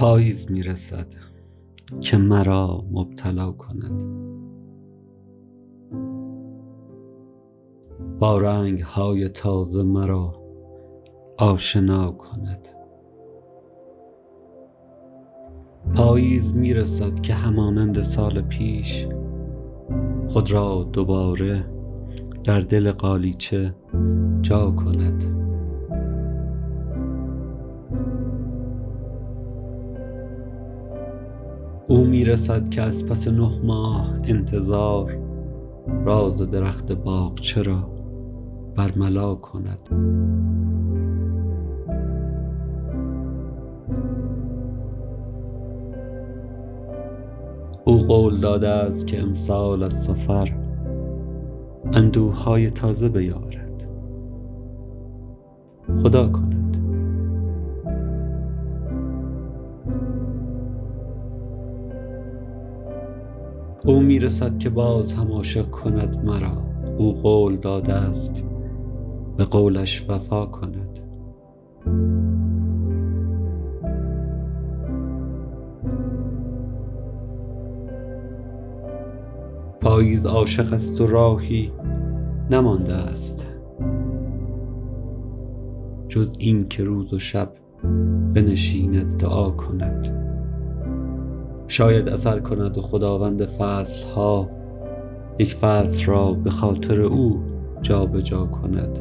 پاییز میرسد که مرا مبتلا کند، با رنگ های تازه مرا آشنا کند. پاییز میرسد که همانند سال پیش خود را دوباره در دل قالیچه جا کند. او میرسد که از پس 9 ماه انتظار راز درخت باغچه را برملا کند. او قول داده است که امسال از سفر اندوه‌های تازه بیاورد. خدا کند. او میرسد که باز هم عاشق کند مرا. او قول داده است به قولش وفا کند. پاییز عاشق است و راهی نمانده است جز این که روز و شب بنشیند دعا کند. شاید اثر کند و خداوند فصلها یک فصل را به خاطر او جا به جا کند.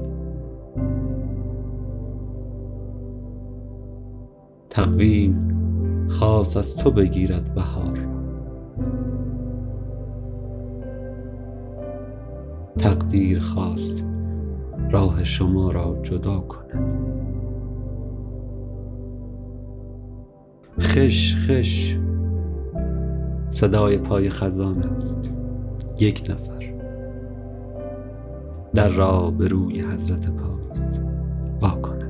تقویم خاص از تو بگیرد بهار را، تقدیر خواست راه شما را جدا کند. خش خش صدای پای خزان است. یک نفر در را به روی حضرت پاییز وا کند.